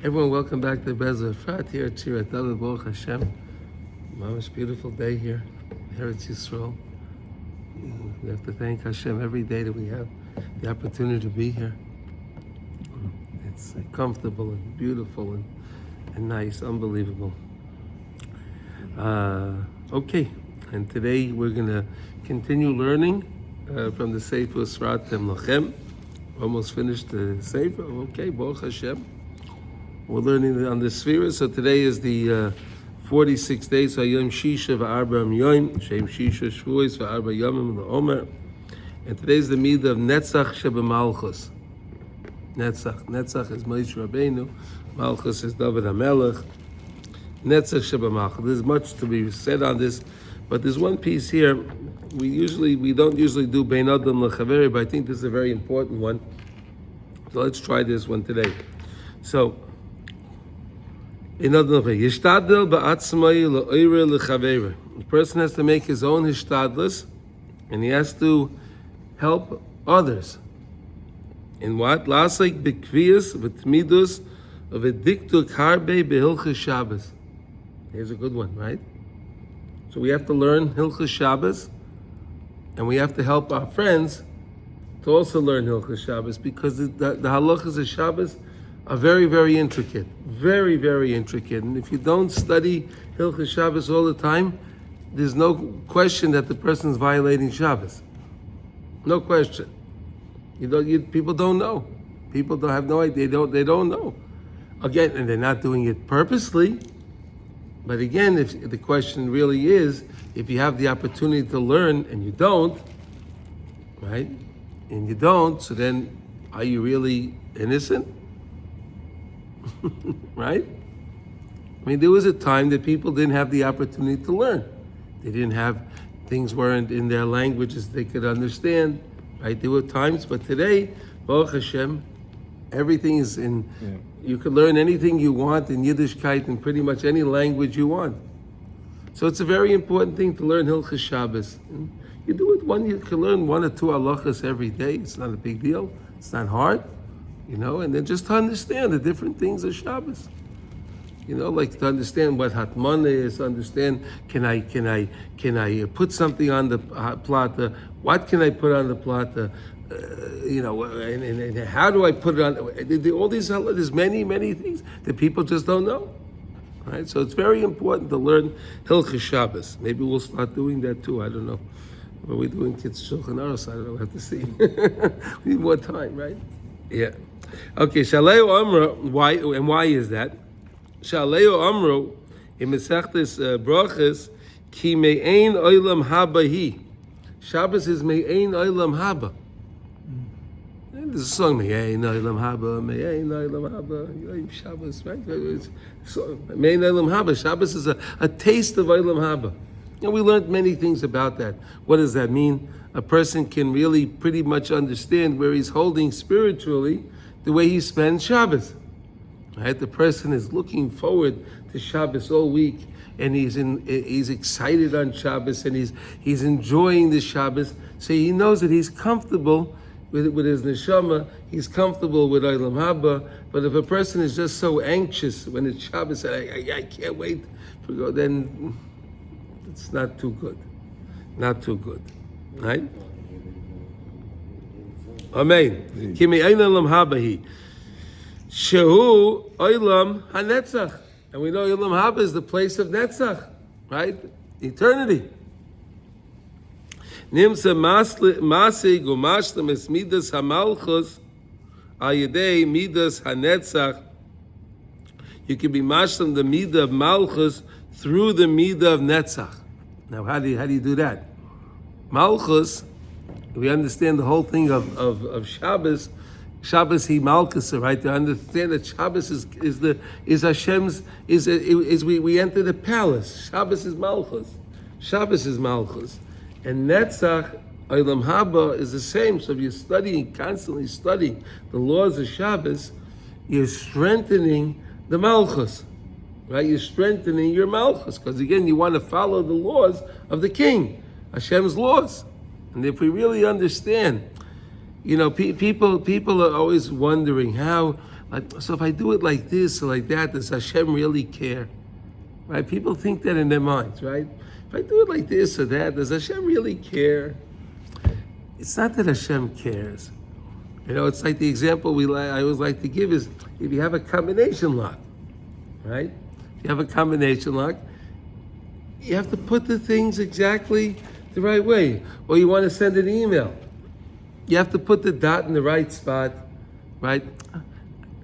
Everyone, welcome back to Breslov Efrat here at Shirat Baruch Hashem. Mama's beautiful day here, Eretz Yisrael. We have to thank Hashem every day that we have the opportunity to be here. It's comfortable and beautiful and nice, unbelievable. Okay, and today we're going to continue learning from the Sefer Srat Lachem. Almost finished the Sefer. Okay, Baruch Hashem. We're learning on the Sphira. So today is the 46th day. So Yom Shisha v'Arba Yom, Shem Shisha Shvuos v'Arba Yomim l'Omer. And today's the midah of Netzach shebemalchus. Netzach is Moshe Rabbeinu. Malchus is David HaMelech. Netzach shebemalchus. There's much to be said on this, but there's one piece here. We don't usually do Bein Adam L'Chaveri, but I think this is a very important one. So let's try this one today. So, the person has to make his own hishtadlus, and he has to help others. In what? Lasik b'kviyas v'tmidus v'diktuk harbe b'hilchas Shabbos. Here's a good one, right? So we have to learn Hilchas Shabbos, and we have to help our friends to also learn Hilchas Shabbos, because the halachos of Shabbos are very, very intricate. Very, very intricate. And if you don't study Hilchas Shabbos all the time, there's no question that the person's violating Shabbos. No question. People don't know. People don't have no idea. They don't know. Again, and they're not doing it purposely. But again, if the question really is, if you have the opportunity to learn and you don't, right? And you don't, so then are you really innocent? Right? I mean, there was a time that people didn't have the opportunity to learn. They didn't have, things weren't in their languages they could understand, right? There were times, but today, Baruch Hashem, everything is in, you can learn anything you want in Yiddishkeit in pretty much any language you want. So it's a very important thing to learn Hilchas Shabbos. You do it you can learn 1 or 2 halachos every day. It's not a big deal. It's not hard. And then just to understand the different things of Shabbos. Like to understand what Hatmana is, understand, can I put something on the plata? What can I put on the plata? And how do I put it on? All these, there's many, many things that people just don't know. Right? So it's very important to learn Hilchas Shabbos. Maybe we'll start doing that too, I don't know. But we're doing Kids Shulchan Aruch, I don't know, we have to see. We need more time, right? Yeah. Okay, Shaleu Amro, why is that? Shaleu Amro, in Mesechtes Brachas, ki me'ein oilam haba hi. Shabbos is me'ein oilam haba. There's a song, me'ein oilam haba, me'ein oilam haba, Shabbos, right? Me'ein oilam haba. Shabbos is a taste of oilam haba. And we learned many things about that. What does that mean? A person can really pretty much understand where he's holding spiritually the way he spends Shabbos. Right? The person is looking forward to Shabbos all week, and he's excited on Shabbos, and he's enjoying the Shabbos. So he knows that he's comfortable with his neshama, he's comfortable with Olam Haba. But if a person is just so anxious when it's Shabbos, I can't wait to go, then it's not too good. Not too good. Right? Amen. Ki me'ein olam haba hi. Shehu olam hanetzach. And we know olam haba is the place of netzach, right? Eternity. Nimsa masig umashlam es midas hamalchus al yedei midas hanetzach. You can be mashlam the midah of malchus through the midah of netzach. Now, how do you do that? Malchus, we understand the whole thing of Shabbos. Shabbos he malchus, right? To understand that Shabbos is Hashem's we enter the palace. Shabbos is malchus. Shabbos is malchus, and Netzach Olam Haba is the same. So if you're constantly studying the laws of Shabbos, you're strengthening the malchus. Right? You're strengthening your malchus, because again, you want to follow the laws of the king, Hashem's laws. And if we really understand, people are always wondering how So if I do it like this or like that, does Hashem really care? Right? People think that in their minds, right? If I do it like this or that, does Hashem really care? It's not that Hashem cares. It's like the example I always like to give is if you have a combination lock, right? If you have a combination lock, you have to put the things exactly the right way. Or you want to send an email, you have to put the dot in the right spot, right?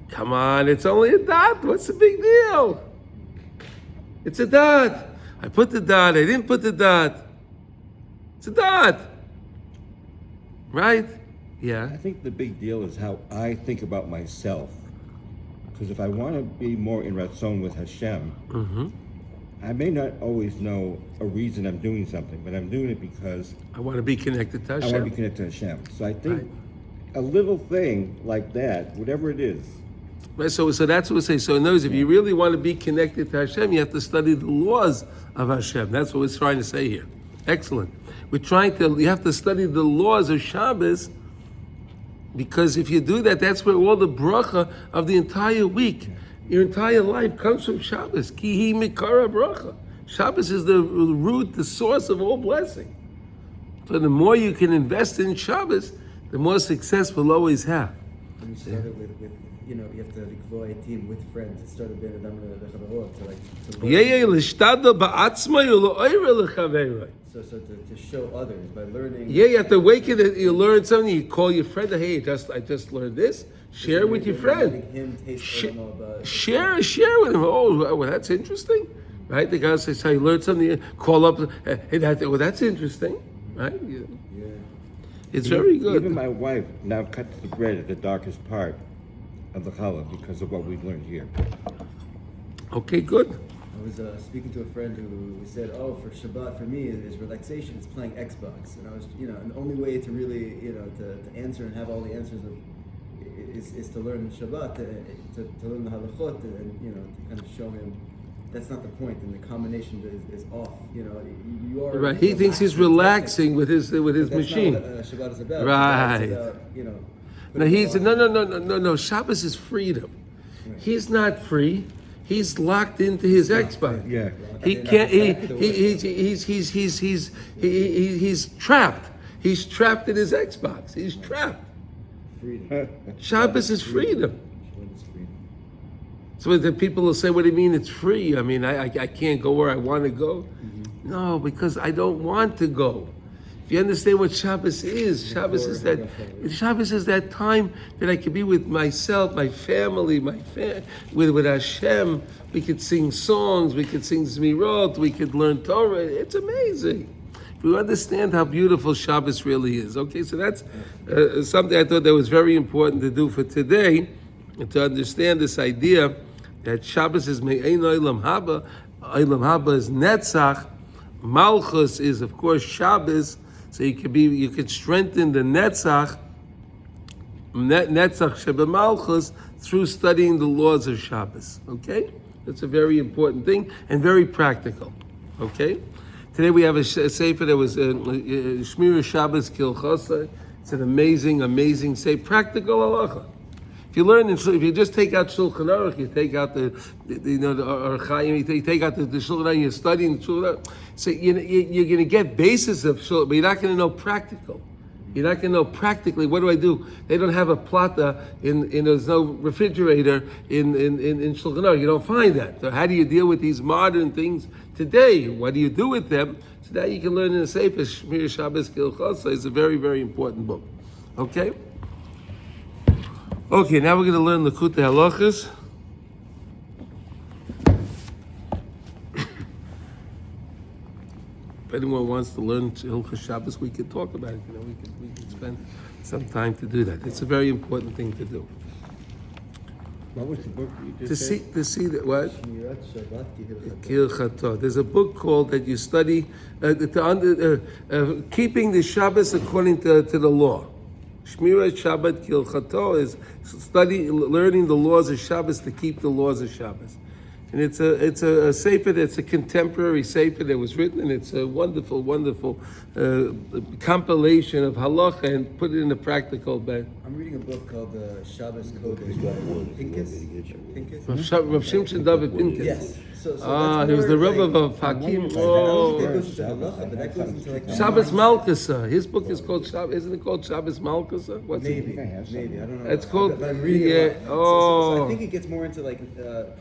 Come on, it's only a dot. What's the big deal? It's a dot. I put the dot. I didn't put the dot. It's a dot. Right? Yeah. I think the big deal is how I think about myself. Because if I want to be more in ratzon with Hashem, I may not always know a reason I'm doing something, but I'm doing it because I want to be connected to Hashem. I want to be connected to Hashem. So I think a little thing like that, whatever it is. Right, so that's what we say. So in other words, if you really want to be connected to Hashem, you have to study the laws of Hashem. That's what we're trying to say here. Excellent. You have to study the laws of Shabbos, because if you do that, that's where all the bracha of the entire week, your entire life comes from Shabbos. Ki hi mikara bracha. Shabbos is the root, the source of all blessing. So the more you can invest in Shabbos, the more success we'll always have. And you started with you have to likvoy a team with friends. It started being to learn. So to show others by learning. Yeah, you have to wake it. You learn something. You call your friend. Hey, I just learned this. Share it with your friend. Share with him. Oh, well, that's interesting, right? The guy says, "How you learned something?" Call up. Hey, that's interesting, right? Yeah. It's very good. Even my wife now cuts the bread at the darkest part of the challah because of what we've learned here. Okay, good. I was speaking to a friend who said, for Shabbat, for me, is relaxation. It's playing Xbox. And I was, and the only way to really, to answer and have all the answers is to learn Shabbat, to learn the Halachos, and, to kind of show him that's not the point, and the combination is off. You are right. He thinks he's relaxing with his machine. That's not what Shabbat is about. Right. It's about, No. Shabbos is freedom. Right. He's not free. He's locked into his Xbox. Yeah. He can't. He's trapped. He's trapped in his Xbox. He's trapped. Freedom. Shabbos is freedom. So the people will say, "What do you mean it's free? I mean, I can't go where I want to go." Mm-hmm. No, because I don't want to go. If you understand what Shabbos is, Shabbos is that time that I can be with myself, my family, with Hashem. We could sing songs, we could sing Zmirot, we could learn Torah. It's amazing. If you understand how beautiful Shabbos really is. Okay, so that's something I thought that was very important to do for today, and to understand this idea that Shabbos is Me'ein Olam Haba. Olam Haba is Netzach. Malchus is, of course, Shabbos. So you could strengthen the Netzach Sheba Malchus through studying the laws of Shabbos. Okay, that's a very important thing and very practical. Okay, today we have a sefer that was Shmira Shabbos Kilchosa. It's an amazing sefer, practical halacha. If you just take out Shulchan Aruch, you take out the Archaim, you take out the Shulchan Aruch, you're studying Shulchan Aruch, so you're going to get basis of Shulchan, but you're not going to know practical. You're not going to know practically, what do I do? They don't have a plata, there's no refrigerator in Shulchan Aruch. You don't find that. So how do you deal with these modern things today? What do you do with them? So that you can learn in a sefer, Shmir Shabbos Kilchosa is a very, very important book. Okay? Okay, now we're going to learn Likutey Halachos. If anyone wants to learn Hilchos Shabbos, we could talk about it. We could spend some time to do that. It's a very important thing to do. What was the book you just said? To see that what? Kilchato. There's a book called that you study keeping the Shabbos according to the law. Shmirat Shabbat Kilchato is learning the laws of Shabbos to keep the laws of Shabbos. And it's a sefer that's a contemporary sefer that was written, and it's a wonderful, wonderful compilation of halacha and put it in a practical bed. I'm reading a book called Shabbos Kodesh by Pincus. Rav Shimshon David Pincus. Yes. So He was the Rebbe of Hakim. I don't think that goes into halacha, but that goes into like Shabbos Malkusa. His book is called Shabbos. Isn't it called Shabbos Malkusa? What's Maybe. it? I don't know. It's called. But I'm reading Yeah. it. So I think it gets more into like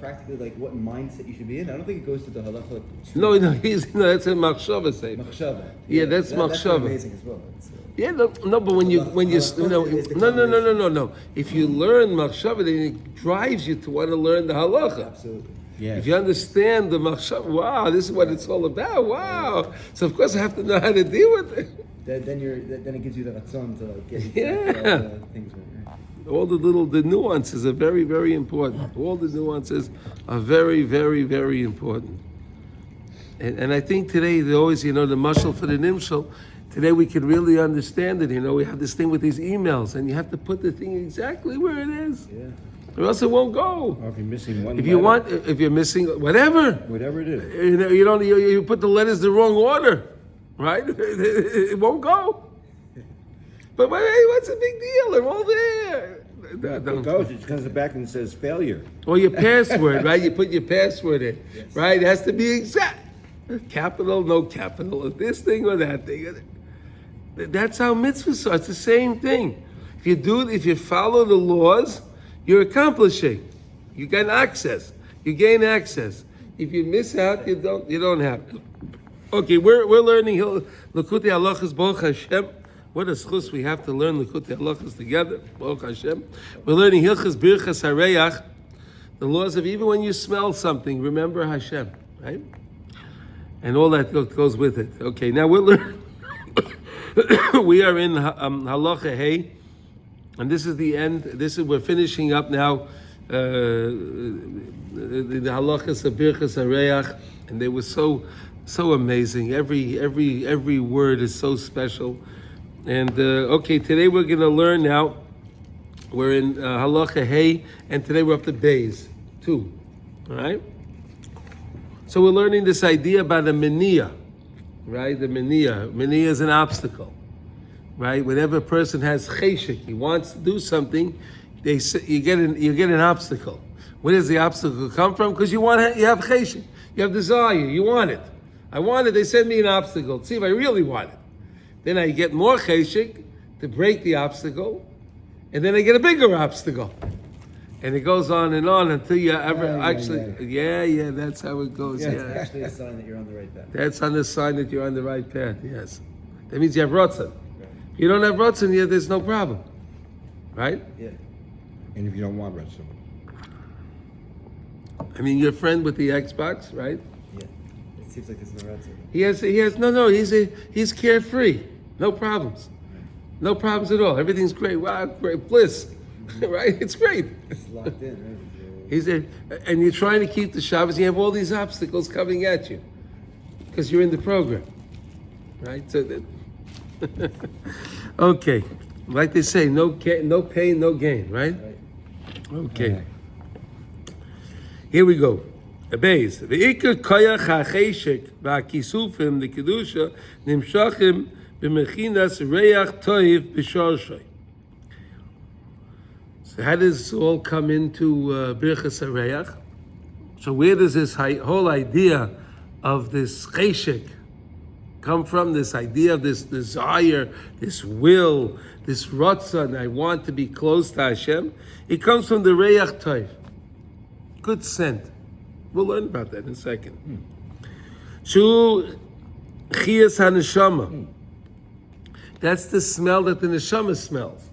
practically like what mindset you should be in. I don't think it goes to the halacha. No, that's a Machshava sefer. Machshava. Yeah, that's That's Machshava. amazing as well. It's, Yeah, no, but when you no. If you learn machshava, then it drives you to want to learn the halacha. absolutely. Yes. If you understand the machshava, wow, this is what it's all about. Wow. So of course I have to know how to deal with it. Then it gives you the ratzon to like get Yeah. all the things right. All the nuances are very, very important. All the nuances are very, very, very important. And I think today, the mashal for the nimshal. Today we can really understand it. We have this thing with these emails, and you have to put the thing exactly where it is, Yeah. or else it won't go. Or if you're missing one If you're missing whatever, whatever it is. you put the letters the wrong order, right? It won't go. But hey, what's the big deal? They're all there. It goes, it comes back and says failure. Or your password, right? You put your password in, right? It has to be exact. Capital, no capital, this thing or that thing. That's how mitzvahs are. It's the same thing. If you follow the laws, you're accomplishing. You gain access. If you miss out, you don't have. Okay, we're learning Likutey Halachos Baruch Hashem. What a schus we have to learn Likutey Halachos together. Baruch Hashem. We're learning Hilchos Birchas Hareyach, the laws of even when you smell something, remember Hashem, right? And all that goes with it. Okay, now we're learning. We are in Halacha Hey, and this is the end. We're finishing up now the Halachas of Birchas Hareyach, and they were so amazing. Every word is so special. And okay, today we're going to learn now. We're in Halacha Hey, and today we're up to Beis 2. All right. So we're learning this idea about a meniah, right? The meniah is an obstacle, right? Whenever a person has cheshek, he wants to do something, you get an obstacle. Where does the obstacle come from? Because you have cheshek, you have desire, you want it. I want it. They send me an obstacle. See if I really want it. Then I get more cheshek to break the obstacle, and then I get a bigger obstacle. And it goes on and on until you ever yeah, that's how it goes. Yeah, Yeah, it's actually a sign that you're on the right path. that's on the sign that you're on the right path. Yes, that means you have ratzon. If you don't have ratzon, there's no problem, right? Yeah. And if you don't want rest I mean, your friend with the Xbox, right? Yeah. It seems like there's no ratzon. He has no. He's carefree, no problems at all. Everything's great. Wow, great bliss, right? It's great. It's locked in, right? And you're trying to keep the Shabbos. You have all these obstacles coming at you because you're in the program, right? So, okay, like they say, no pain, no gain, right? Okay. Here we go. Beis. Ve'ikar koyach ha'cheshek va'kisufim the kedusha nimshachim b'mechinas reach toiv b'shorshay. So how does this all come into Birchas Hareyach? So where does this whole idea of this cheshek come from? This idea of this desire, this will, this ratzon, I want to be close to Hashem. It comes from the reach toiv, good scent. We'll learn about that in a second. Shu chiyas haneshama. That's the smell that the neshama smells,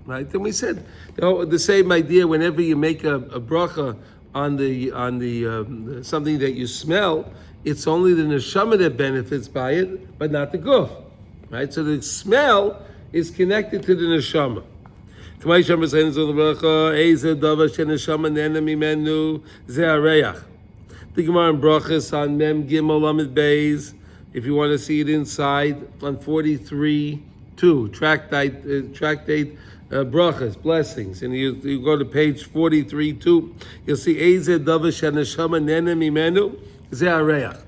right? And we said the same idea. Whenever you make a bracha on the something that you smell, it's only the neshama that benefits by it, but not the guf, right? So the smell is connected to the neshama. The Gemara in Brachas on Mem Gimel Lamed Beis, if you want to see it inside, on 43:2, tractate brachas, blessings. And you go to page 43 too, you'll see Eze Davar Shaneshama Nene Mimenu Ze Areach.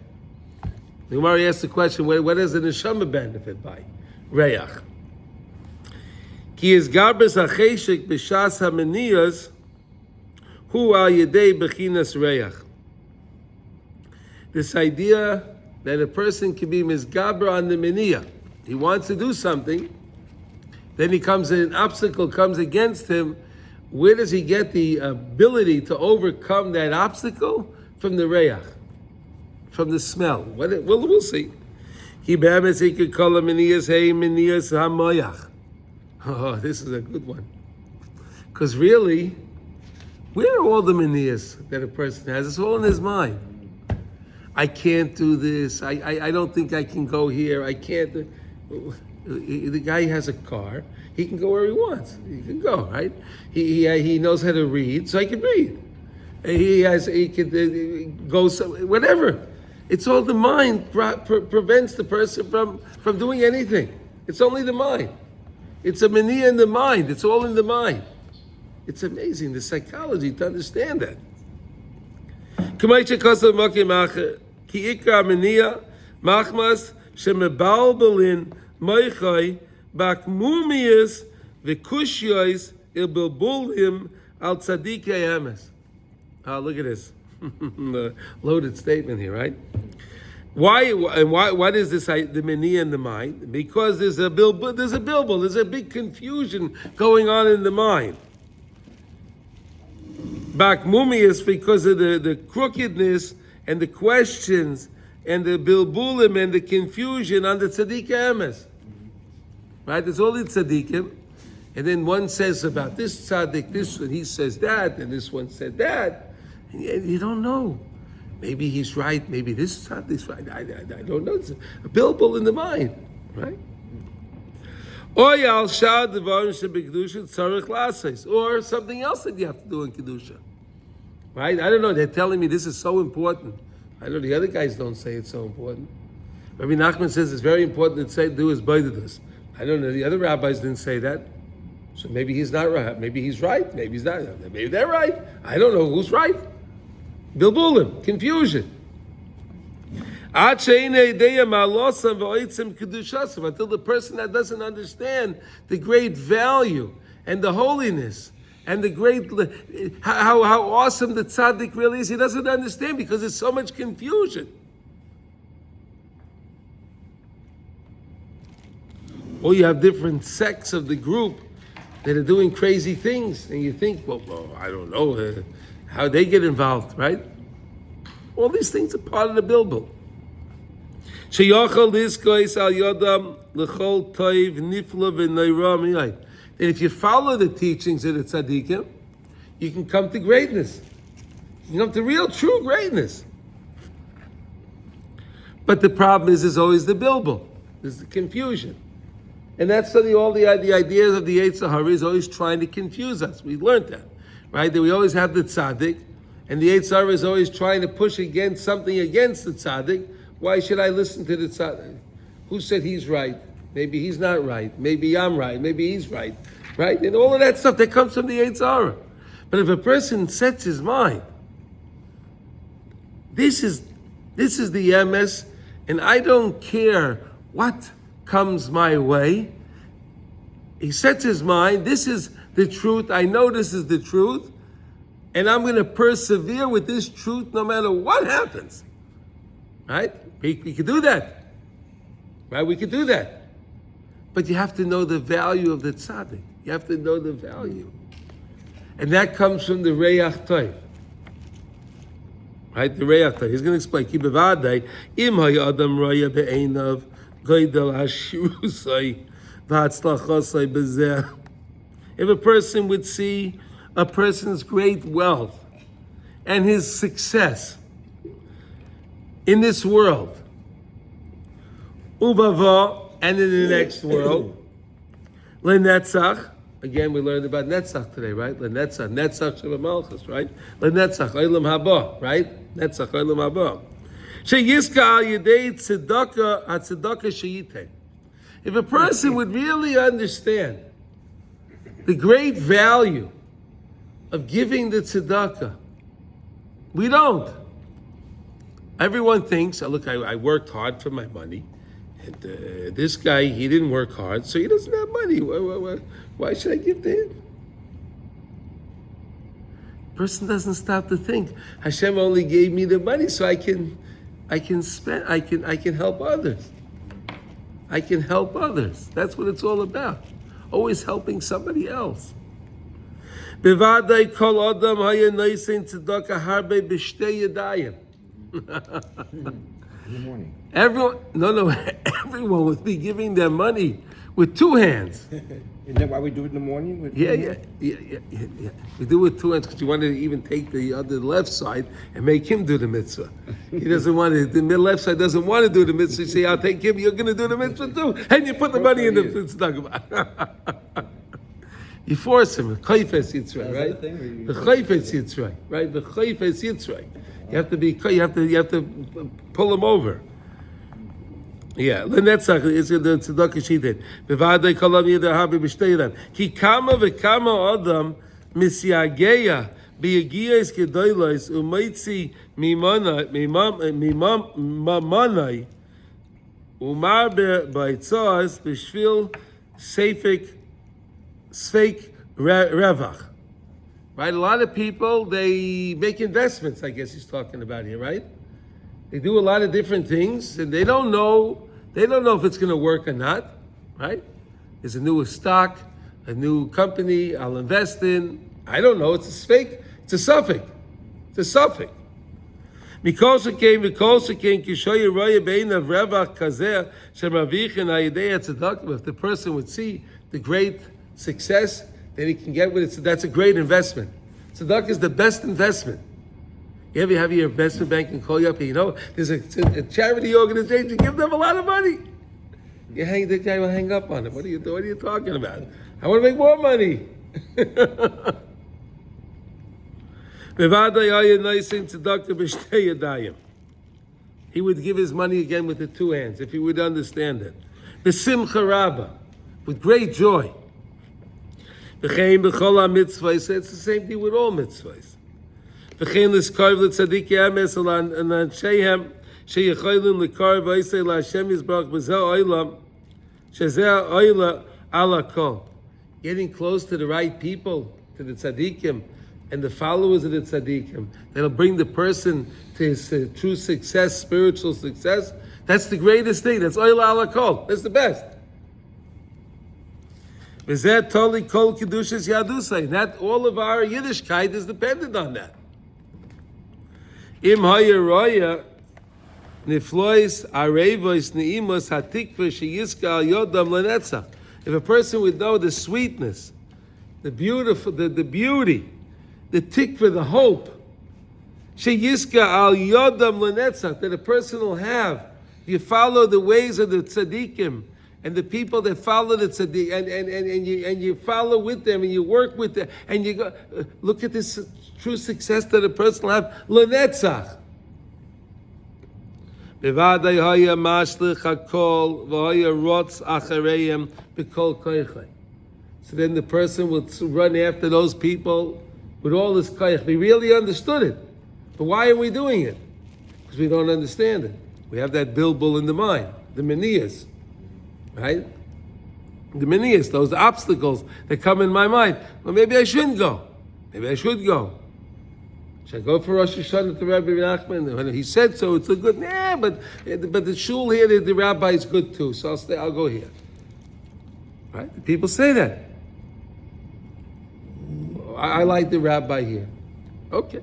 The Gemara asks the question, what does the neshama benefit by? Reach. Ki is garbes hacheshik b'shas hameniyas hu al yedei bechinas reach. This idea that a person can be misgaber on the meniyah. He wants to do something, then an obstacle comes against him. Where does he get the ability to overcome that obstacle? From the reach. From the smell. We'll see. Oh, this is a good one. Because really, where are all the maniyas that a person has? It's all in his mind. I can't do this. I don't think I can go here. I can't. The guy has a car. He can go where he wants. He can go, right? He knows how to read, so he can read. He could go whatever. It's all the mind prevents the person from doing anything. It's only the mind. It's a mania in the mind. It's all in the mind. It's amazing, the psychology to understand that. Look at this. Loaded statement here, right? What is this? The mania in the mind? Because there's a bilbul. There's a big confusion going on in the mind. Bakmumi is because of the crookedness and the questions and the bilbulim and the confusion on the tzaddik emes. Right? There's all the tzaddikim, and then one says about this tzaddik, this one he says that, and this one said that. And you don't know. Maybe he's right. Maybe this is right. I don't know. It's a bilbul in the mind, right? Or something else that you have to do in kedusha, right? I don't know. They're telling me this is so important. I know the other guys don't say it's so important. Rabbi Nachman says it's very important to do his baidadas. I don't know. The other rabbis didn't say that. So maybe he's not right. Maybe he's right. Maybe he's not. Maybe they're right. I don't know who's right. Bilbulim, confusion. Until the person that doesn't understand the great value and the holiness and the great, how awesome the tzaddik really is, he doesn't understand because there's so much confusion. Or you have different sects of the group that are doing crazy things, and you think, well I don't know how they get involved, right? All these things are part of the bilbul. And if you follow the teachings of the tzaddikim, you can come to greatness. You can come to real, true greatness. But the problem is, there's always the bilbul. There's the confusion. And that's all the ideas of the Yetzer Hara is always trying to confuse us. We learned that, right? That we always have the tzaddik, and the Yetzer Hara is always trying to push against something against the tzaddik. Why should I listen to the tzaddik? Who said he's right? Maybe he's not right. Maybe I'm right. Maybe he's right. Right? And all of that stuff that comes from the Yetzer Hara. But if a person sets his mind, this is the MS, and I don't care what comes my way. He sets his mind, this is the truth, I know this is the truth, and I'm going to persevere with this truth no matter what happens. Right? We could do that. Right? We could do that. But you have to know the value of the tzaddik. You have to know the value. And that comes from the Reach Tov. Right? The Reach Tov. He's going to explain. Ki bevadai, im ha'adam raya be'einav, goydel ha'shirusai, v'hatzlachosai bezeh. If a person would see a person's great wealth and his success in this world, ubava, and in the next world, lenetzach. Again, we learned about netzach today, right? Lenetzach, netzach shel malchus, right? Lenetzach, olam haba, right? Netzach, olam haba. Sheyiska al yedei tzedakah, hatzedakah sheyiteh. If a person would really understand the great value of giving the tzedakah. We don't. Everyone thinks, look, I worked hard for my money, and this guy, he didn't work hard, so he doesn't have money. Why should I give to him? Person doesn't stop to think. Hashem only gave me the money so I can spend. I can help others. I can help others. That's what it's all about. Always helping somebody else. Bevadai kol adam haya noisein tzedakah harbe b'shtei yadayim. In the morning. Everyone would be giving their money with two hands. Isn't that why we do it in the morning? Yeah. We do it with two hands because you want to even take the other left side and make him do the mitzvah. He doesn't want to. The left side doesn't want to do the mitzvah. You say, "I'll take him. You're going to do the mitzvah too," and you put the money in the tzedakah. You force him. Chayfes Yitzray, right? The Chayfes Yitzray, right? The Chayfes Yitzray. You have to be. You have to pull him over. Yeah, Lenetzach is the tzedakah she did. Bevadei kolam yeder habi b'shteiran. Ki kama v'kama adam misyageya b'yagiyas gedolos u'meitzi mimanai umar b'aitzos b'shvil sfeik revach. Right, a lot of people, they make investments, I guess he's talking about here, right? They do a lot of different things, and they don't know if it's going to work or not, right? There's a new stock, a new company I'll invest in. I don't know. It's a fake. It's a suffix. It's a suffix. If the person would see the great success that he can get with it, so that's a great investment. Tzedakah is the best investment. You ever have your investment bank and call you up and there's a charity organization, give them a lot of money. The guy will hang up on it. What are you talking about? I want to make more money. He would give his money again with the two hands, if he would understand it. B'simcha rabba, with great joy. It's the same thing with all mitzvahs. וכן לזכור לצדיקי אמס ולאנשיהם שיכולים לקרב וישראל להשם יזברך בזה העולם שזה העולם על הכל. Getting close to the right people, to the tzaddikim and the followers of the tzaddikim, that'll bring the person to his true success, spiritual success. That's the greatest thing. That's oil al kol. That's the best. V'zeh toli kol kedushas yadusay. That all of our Yiddishkeit is dependent on that. Im hayeroya niflois arevois neimos hatikva sheyiska al yodam lenetzach. If a person would know the sweetness, the beautiful, the beauty, the tikva, the hope, sheyiska al yodam lenetzach, that a person will have. You follow the ways of the tzaddikim and the people that follow the tzaddik, and you follow with them and you work with them, and you go look at this true success that a person will have lenetzach. Bevadei haya mashlich hakol v'haya rotz achareim b'kol koychai. So then the person will run after those people with all his koyach. We really understood it, but why are we doing it? Because we don't understand it. We have that bilbul in the mind, the manias, right? The manias, those obstacles that come in my mind. Well, maybe I shouldn't go. Maybe I should go. Should I go for Rosh Hashanah to Rabbi Nachman? When he said so, it's a good. Nah, but the shul here, the rabbi is good too. So I'll go here. Right? The people say that. I like the rabbi here. Okay,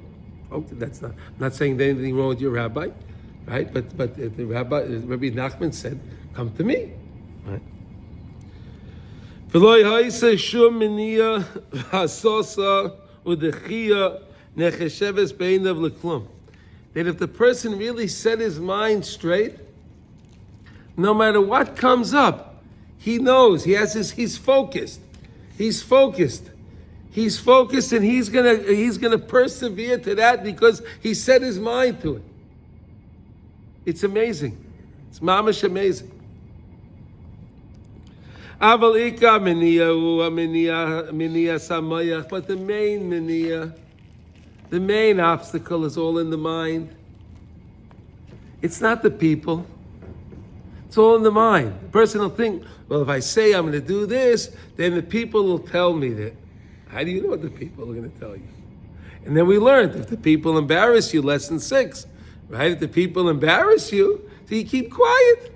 that's not. I'm not saying there's anything wrong with your rabbi, right? But the Rabbi Nachman said, "Come to me." Right? That if the person really set his mind straight, no matter what comes up, he knows, he's focused. He's focused, and he's gonna persevere to that because he set his mind to it. It's amazing. It's mamash amazing. Aval ika miniya hu miniya samayach. But the main miniya, the main obstacle is all in the mind. It's not the people. It's all in the mind. The person will think, well, if I say I'm going to do this, then the people will tell me that. How do you know what the people are going to tell you? And then we learned, if the people embarrass you, lesson 6, right? If the people embarrass you, so you keep quiet.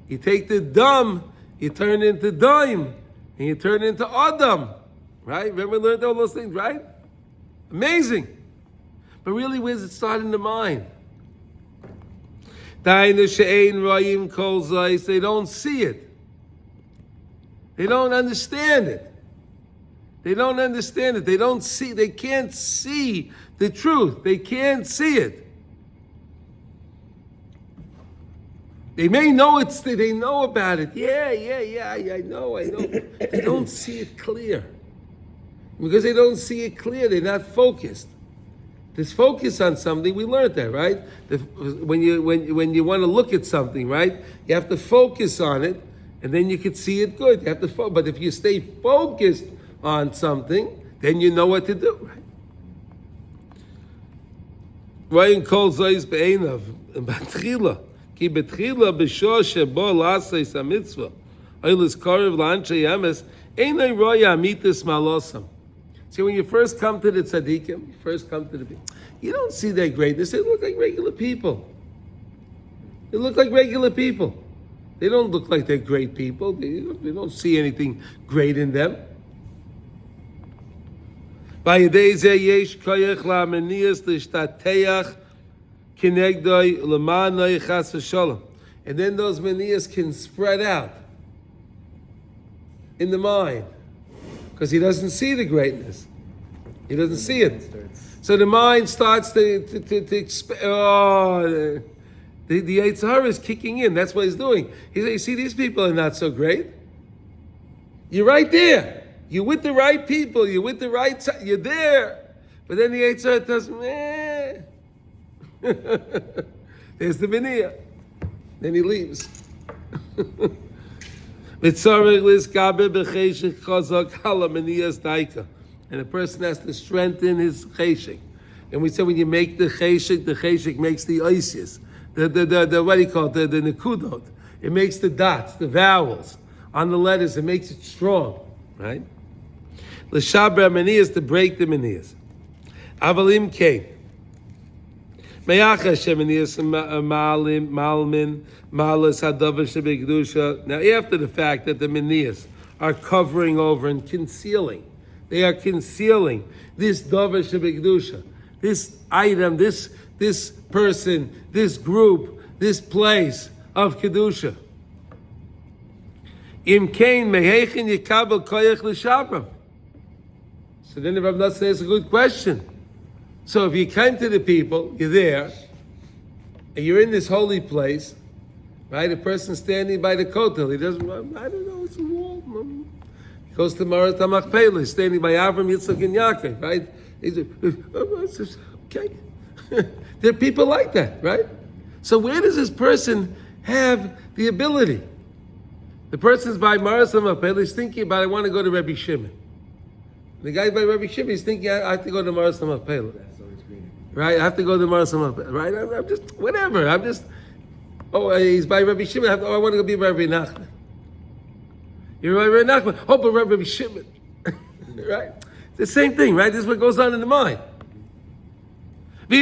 You take the dumb, you turn it into dime, and you turn it into adam, right? Remember, we learned all those things, right? Amazing. But really, where does it start in the mind? They don't see it. They don't understand it. They don't understand it. They don't see, they can't see the truth. They can't see it. They may know they know about it. Yeah, I know. They don't see it clear. Because they don't see it clear, they're not focused. This focus on something, we learned that, right? When you want to look at something, right? You have to focus on it, and then you can see it good. You have to but if you stay focused on something, then you know what to do, right? Ryan calls Zayis be'enav b'tchila ki b'tchila b'shor shebo la'asais hamitzvah oilis korev la'anshei emes einay roya amitis malosam. See, when you first come to the tzaddikim, you first come to the people, you don't see their greatness. They look like regular people. They look like regular people. They don't look like they're great people. They don't see anything great in them. And then those manias can spread out in the mind. Because he doesn't see the greatness. He doesn't see it. So the mind starts to expand. Oh, the Yetzer Hara is kicking in. That's what he's doing. He's like, you see, these people are not so great. You're right there. You're with the right people. You're with the right side. You're there. But then the Yetzer Hara doesn't, There's the Miniya. Then he leaves. And a person has to strengthen his cheshik. And we said when you make the cheshik makes the oisius. The what do you call it? The nekudot. It makes the dots, the vowels on the letters. It makes it strong, right? L'shabra maniyas, to break the maniyas. Avalim ke. Me'ach Hashem maniyas malmin. Now, after the fact that the maniyas are covering over and concealing, they are concealing this davar shebekdusha, this item, this person, this group, this place of kedusha. Im kain mehechin yikabel koyach l'shabram. So then, if I'm not saying, it's a good question. So if you came to the people, you're there, and you're in this holy place. Right, a person standing by the kotel, he doesn't, I don't know, it's a wall. He goes to Marat HaMachpelah, standing by Avram, Yitzchak, and Yaakov, right? He's okay. There are people like that, right? So where does this person have the ability? The person's by Marat HaMachpelah, he's thinking about, I want to go to Rabbi Shimon. The guy by Rabbi Shimon, he's thinking, I have to go to Marat HaMachpelah. Right, I have to go to Marat HaMachpelah, right? I'm just, whatever, he's by Rabbi Shimon. I want to go be Rabbi Nachman. You're Rabbi Nachman. Oh, but Rabbi Shimon. Right? It's the same thing, right? This is what goes on in the mind. So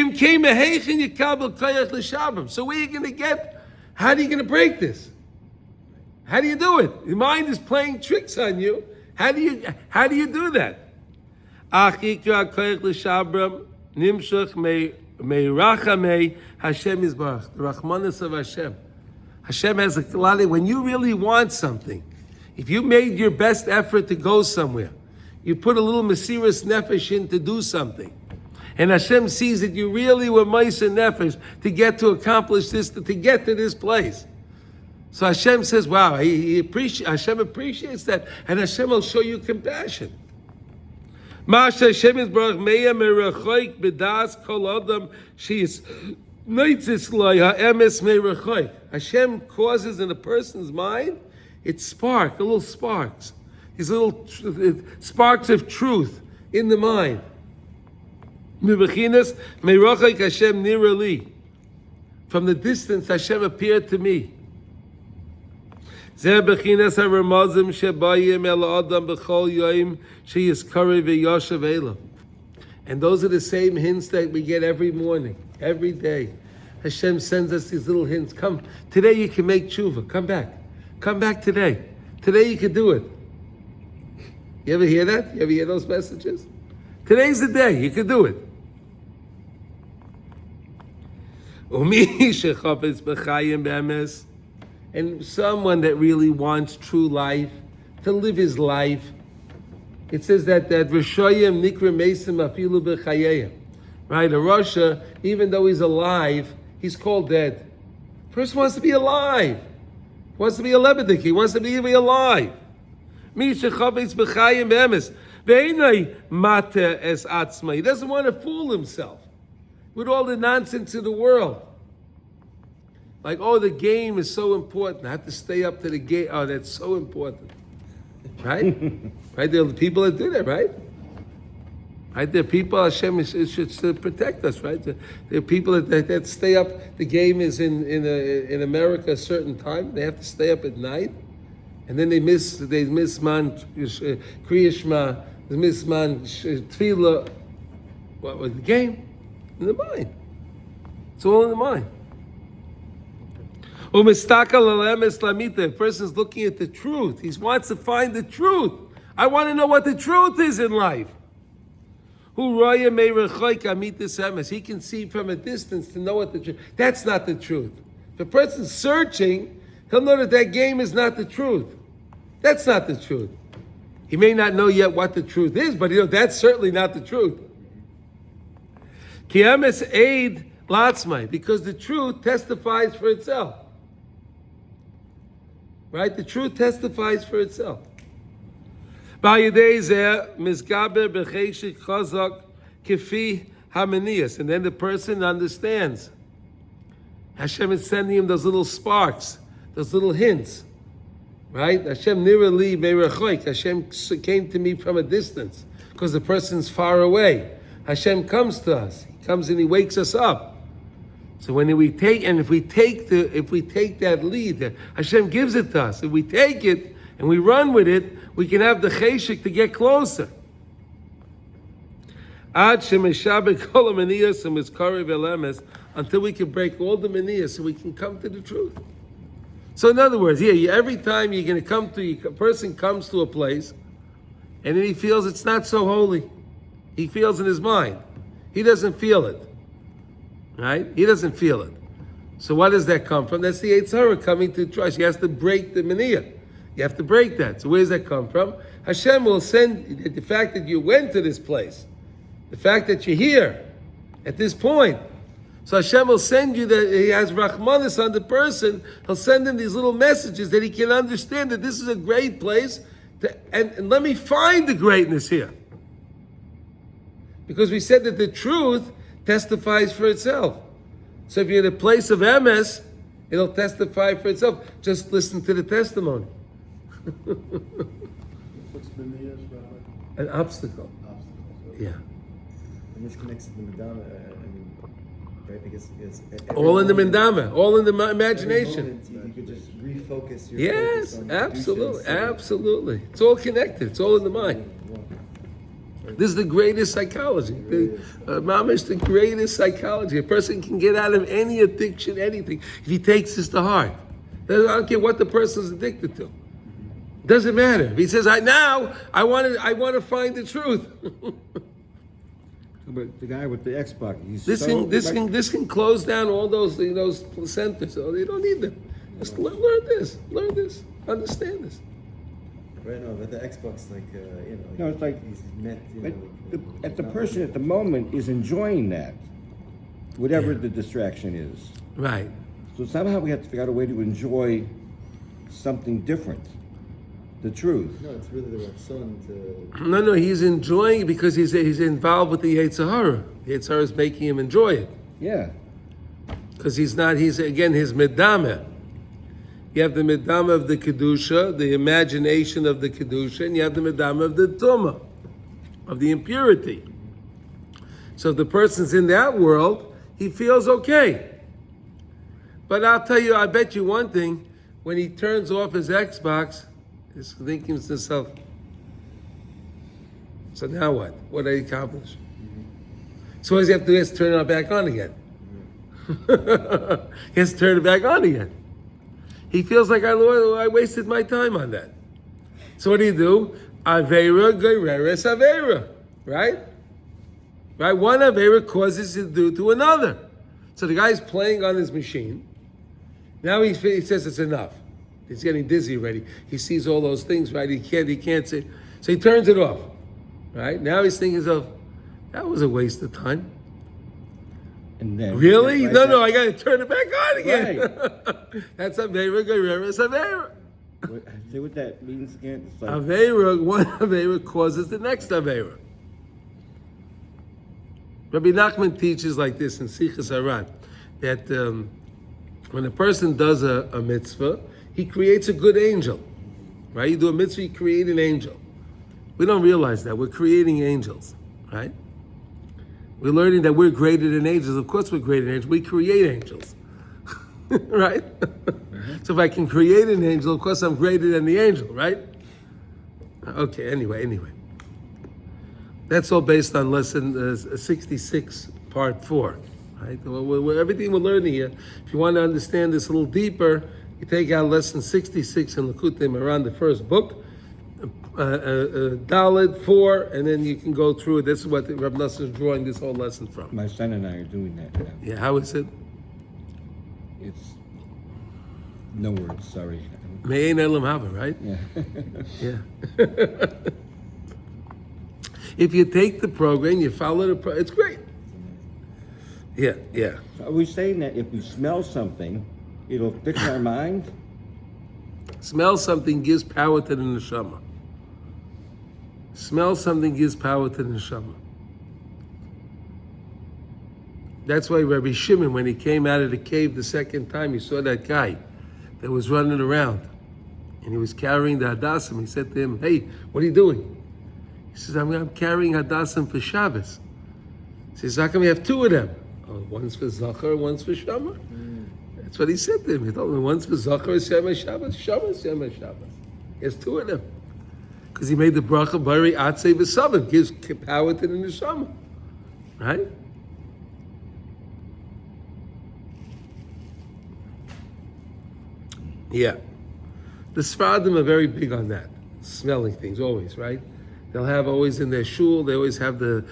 where are you going to get? How are you going to break this? How do you do it? Your mind is playing tricks on you. How do you do that? Meirachamei Hashem Yisbarach, the Rachmanis of Hashem. Hashem has a lot of, when you really want something, if you made your best effort to go somewhere, you put a little Mesiras Nefesh in to do something, and Hashem sees that you really were Meiser Nefesh to get to accomplish this, to get to this place. So Hashem says, wow, Hashem appreciates that, and Hashem will show you compassion. Masha Hashem is Baruch Meya Merachoik B'das Kol Adam She's Neitzis Lo HaEmes Merachoik. Hashem causes in a person's mind, It's little sparks. These little sparks of truth in the mind. From the distance, Hashem appeared to me. And those are the same hints that we get every morning, every day. Hashem sends us these little hints. Come, today you can make tshuva. Come back. Come back today. Today you can do it. You ever hear that? You ever hear those messages? Today's the day. You can do it. And someone that really wants true life, to live his life, it says that Rishoyim nikra mesim afilu b'chayeyim. Right? A Rasha, even though he's alive, he's called dead. Person wants to be alive. He wants to be a lebedik. He wants to be alive. He doesn't want to fool himself with all the nonsense of the world. Like, oh, the game is so important. I have to stay up to the game. Oh, that's so important. Right? Right? There are people that do that, right? Right? There are people, Hashem should protect us, right? There are people that stay up. The game is in America a certain time. They have to stay up at night. And then they miss man Kriyashma, they miss man Tefillah. What was the game? In the mind. It's all in the mind. A person's looking at the truth. He wants to find the truth. I want to know what the truth is in life. He can see from a distance to know what the truth. That's not the truth. If a person's searching, he'll know that game is not the truth. That's not the truth. He may not know yet what the truth is, but that's certainly not the truth. Because the truth testifies for itself. Right? The truth testifies for itself. And then the person understands. Hashem is sending him those little sparks, those little hints. Right? Hashem nirali meirachoik. Hashem came to me from a distance because the person's far away. Hashem comes to us. He comes and he wakes us up. So if we take that lead, Hashem gives it to us. If we take it and we run with it, we can have the cheshik to get closer. Until we can break all the maniyas, so we can come to the truth. So in other words, every time you're going to come to, a person comes to a place, and then he feels it's not so holy. He feels in his mind. He doesn't feel it. Right? He doesn't feel it. So what does that come from? That's the Yetzer Hara coming to trust. He has to break the maniyah. You have to break that. So where does that come from? Hashem will send the fact that you went to this place, the fact that you're here at this point. So Hashem will send you that He has Rahmanis on the person. He'll send him these little messages that he can understand that this is a great place, and let me find the greatness here. Because we said that the truth testifies for itself. So if you're in a place of emes, it'll testify for itself. Just listen to the testimony. What's maniyas, Rabbi? An obstacle. Yeah. And this connects to the Madama, right? Because All in the Mindama, all in the imagination. You could just refocus your Yes, focus on absolutely, Kedusha, so- absolutely. It's all connected. It's all in the mind. This is the greatest psychology. Mamish, the greatest psychology. A person can get out of any addiction, anything, if he takes this to heart. I don't care what the person's addicted to. Doesn't matter. If he says, I want to find the truth. But the guy with the Xbox, This can close down all those placentas. Oh, they don't need them. Just learn this, understand this. Right, no, but the Xbox, No, it's like, he's met, the person at the moment is enjoying that, whatever the distraction is. Right. So somehow we have to figure out a way to enjoy something different, the truth. No, it's really the Ratzon to... No, he's enjoying it because he's involved with the Yetzer Hara. The Yetzer Hara is making him enjoy it. Yeah. Because he's again, his medame. You have the medama of the kedusha, the imagination of the kedusha, and you have the medama of the tuma, of the impurity. So if the person's in that world, he feels okay. But I'll tell you, I bet you one thing, when he turns off his Xbox, he's thinking to himself, so now what? What did I accomplish? So what does he have to do? He has to turn it back on again. He has to turn it back on again. He feels like I wasted my time on that. So what do? Aveira gereres aveira, right? Right? One aveira causes you to do to another. So the guy's playing on his machine. Now he says it's enough. He's getting dizzy already. He sees all those things, right? He can't say. So he turns it off, right? Now he's thinking to himself, that was a waste of time. And then Really? right No, I got to turn it back on again. Right. That's Aveira Gereres Aveira. See what that means again? It's like, Aveira, one Aveira causes the next Aveira. Rabbi Nachman teaches like this in Sichas Aran, that when a person does a mitzvah, he creates a good angel. Right? You do a mitzvah, you create an angel. We don't realize that. We're creating angels. Right? We're learning that we're greater than angels. Of course we're greater than angels. We create angels. Right? So if I can create an angel, of course I'm greater than the angel, right? Okay, anyway. That's all based on lesson 66, part 4. Right? Everything we're learning here, if you want to understand this a little deeper, you take out lesson 66 in Likutey Moharan, the first book, Dalet 4, and then you can go through it. This is what Reb Nasser is drawing this whole lesson from. my son and I are doing that now. Yeah, how is it? It's no words, sorry. Me'ein elam haba, right? Yeah. Yeah. If you take the program, you follow the program, it's great. Yeah. Are we saying that if we smell something, it'll fix our mind? Smell something gives power to the neshama. Smell something gives power to the neshama. That's why Rabbi Shimon, when he came out of the cave the second time, he saw that guy that was running around. And he was carrying the hadassim. He said to him, hey, what are you doing? He says, I'm carrying hadassim for Shabbos. He says, how come you have two of them? Oh, one's for Zachar, one's for Shama. That's what he said to him. He told him, one's for Zachar, Shema Shabbos, Shama, Shema Shabbos. He has two of them. Because he made the bracha, Bari Atzei V'Savim, gives power to the neshama. Right? Yeah. The Sfaradim are very big on that. Smelling things, always, right? They'll have always in their shul, they always have the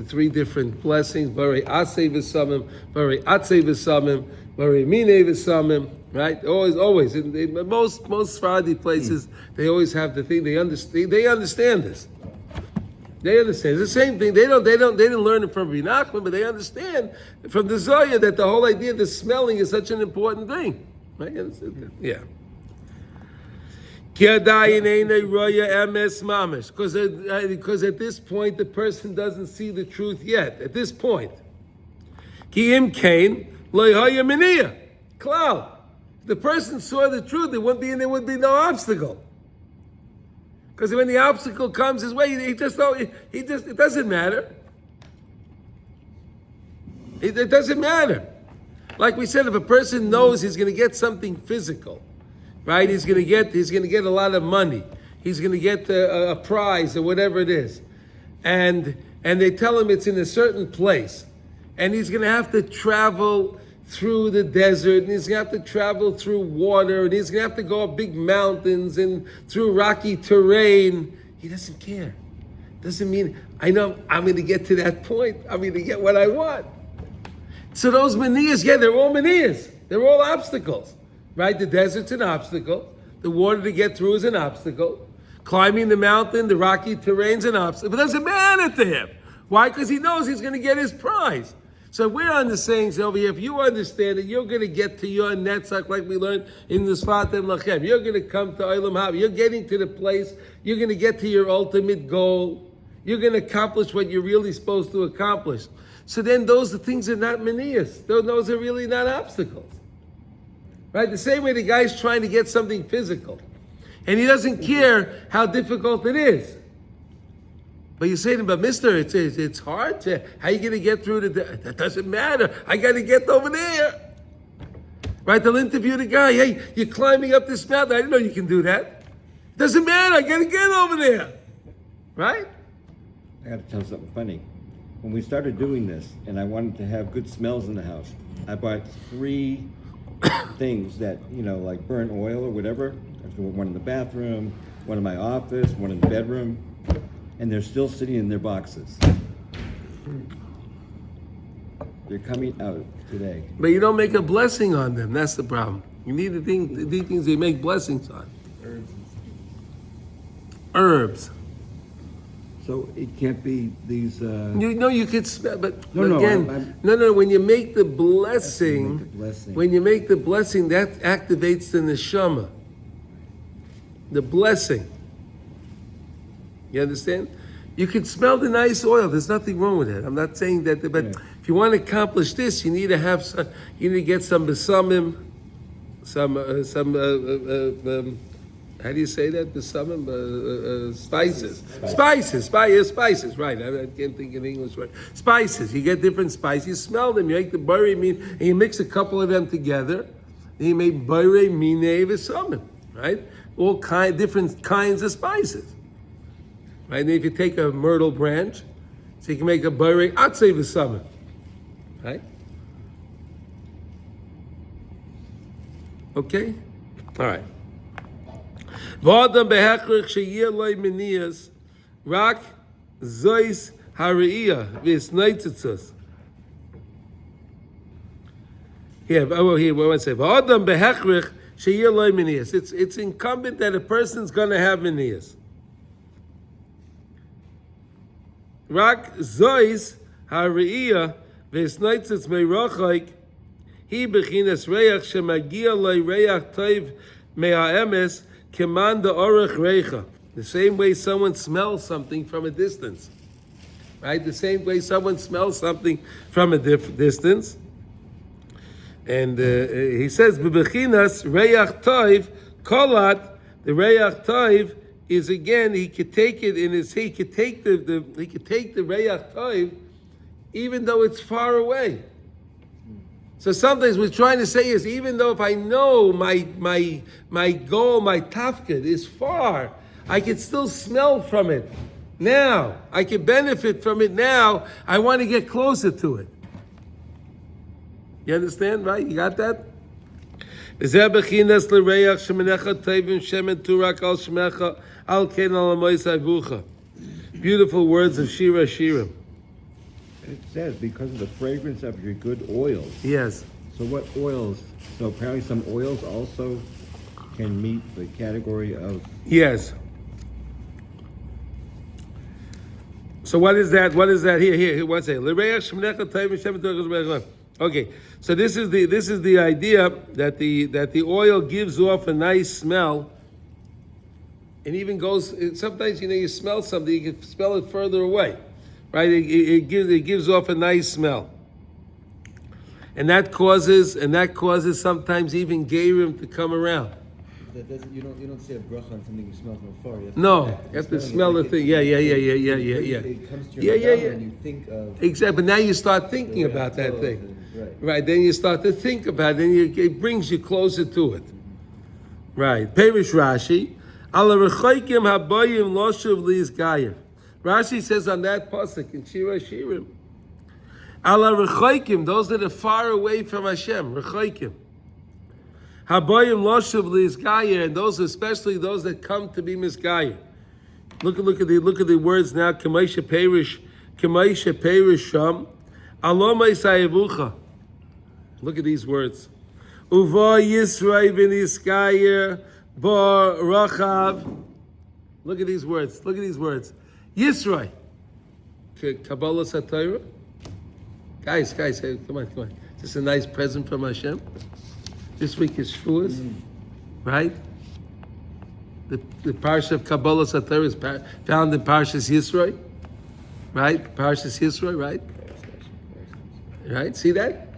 three different blessings, Bari Atzei V'Samim, Bari Atzei V'Samim, Bari Minei V'Samim, right? Always. In most Sephardi places, they always have the thing, they understand this. They understand. It's the same thing. They didn't learn it from Rabbi Nachman, but they understand from the Zohar that the whole idea of the smelling is such an important thing. Right? Yeah. Because at this point the person doesn't see the truth yet. At this point, the person saw the truth. There would be no obstacle. Because when the obstacle comes his way, it doesn't matter. It doesn't matter. Like we said, if a person knows he's going to get something physical, right? He's going to get a lot of money. He's going to get a prize or whatever it is, and they tell him it's in a certain place, and he's going to have to travel through the desert, and he's going to have to travel through water, and he's going to have to go up big mountains and through rocky terrain. He doesn't care. Doesn't mean, I know I'm going to get to that point. I'm going to get what I want. So those manias, they're all manias. They're all obstacles, right? The desert's an obstacle. The water to get through is an obstacle. Climbing the mountain, the rocky terrain's an obstacle. But it doesn't matter to him. Why? Because he knows he's going to get his prize. So we're on the sayings over here. If you understand it, you're going to get to your netzach, like we learned in the Sfatim Lachem. You're going to come to Olam Haba. You're getting to the place. You're going to get to your ultimate goal. You're going to accomplish what you're really supposed to accomplish. So then those things are not manias. Those are really not obstacles. Right? The same way the guy's trying to get something physical. And he doesn't care how difficult it is. But you say to him, but mister, it's hard. How are you going to get through that doesn't matter. I got to get over there. Right? They'll interview the guy. Hey, you're climbing up this mountain. I didn't know you can do that. Doesn't matter. I got to get over there. Right? I got to tell something funny. When we started doing this, and I wanted to have good smells in the house, I bought 3 things that, like burnt oil or whatever. One in the bathroom, one in my office, one in the bedroom, and they're still sitting in their boxes. They're coming out today. But you don't make a blessing on them. That's the problem. You need the things you make blessings on. Herbs. So it can't be these. You could smell, but No, again, no. When you make the blessing, when you make the blessing, that activates the neshama. The blessing. You understand? You can smell the nice oil. There's nothing wrong with that. I'm not saying that, but if you want to accomplish this, you need to have some. You need to get some besamim, some how do you say that? Besamim, spices. Spices. Right? I can't think of English word. Spices. You get different spices. You smell them. You make the bari min, and you mix a couple of them together. Then you make bari minei besamim. Right? All different kinds of spices. Right? And if you take a myrtle branch, so you can make a bari atzei besamim. Right? Okay? All right. V'adam behechrich sheyeh loy menias rak zois hariyah v'isneitzitzus. Here, one second. V'adam behechrich sheyeh loy menias. It's incumbent that a person's going to have menias. Rak zois hariyah v'isneitzitz meirochaik hi bechinas reach shemagia loy reach toiv me'aemes. Kimanda orach reicha. The same way someone smells something from a distance. Right? The same way someone smells something from a distance. And he says, B'bechinas reach toiv kolat. The reach toiv is again, he could take it in his, he could take the reach toiv even though it's far away. So sometimes we're trying to say is, even though if I know my goal, my tafkid is far, I can still smell from it now. I can benefit from it now. I want to get closer to it. You understand, right? You got that? Beautiful words of Shira Shirim. It says because of the fragrance of your good oils. Yes. So what oils? So apparently some oils also can meet the category of. Yes. So what is that? What is that? Here. One second. Okay. So this is the idea that the oil gives off a nice smell, and even goes. Sometimes you smell something, you can smell it further away. Right, it gives off a nice smell, and that causes sometimes even gerim to come around. That doesn't, you don't say a bracha on something you smell from afar. You have to smell the thing. Yeah. It comes to your mouth and you think of exactly. But now you start thinking about that thing. Right. Then you start to think about it, and it brings you closer to it. Right. Perish Rashi, ala rechaykim habayim loshuv li's gayer. Rashi says on that pasuk in Shira Shirim, ala rechaykim, those that are far away from Hashem, rechaykim. Habayim loshuv li'izgayer, and those, especially those that come to be misgayer. Look at the words now. K'maisha perish sham, alomay sayevucha. Look at these words. Uva yisrael v'nisgayer bar rachav. Look at these words. Yisrael. Kabbalah Satira. Guys, hey, come on. Is this a nice present from Hashem? This week is Shavuos, right? The parsha of Kabbalah Satira is found in Parshas Yisrael, right? Parshas Yisrael, right? Right? See that?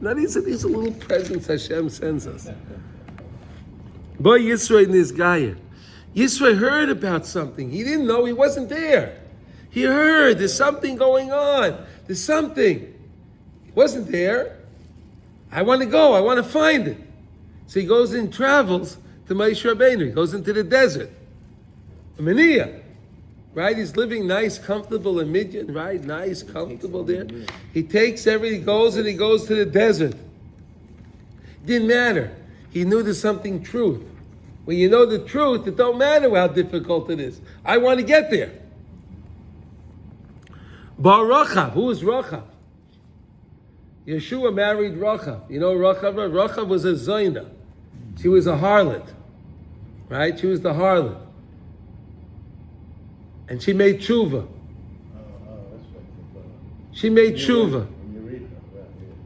Now these are little presents Hashem sends us. Boy, Yisro Nizgaya. Yisro heard about something. He didn't know, he wasn't there. He heard there's something going on. There's something. He wasn't there. I want to go. I want to find it. So he goes and travels to Moshe Rabbeinu. He goes into the desert. Mania. Right? He's living nice, comfortable in Midian, right? Nice, comfortable there. He takes everything, he goes to the desert. Didn't matter. He knew there's something truth. When you know the truth, it don't matter how difficult it is. I want to get there. Bar Rachav. Who is Rachav? Yeshua married Rachav. You know Rachav? Rachav was a Zaina. She was a harlot. Right? She was the harlot. And she made tshuva. She made tshuva.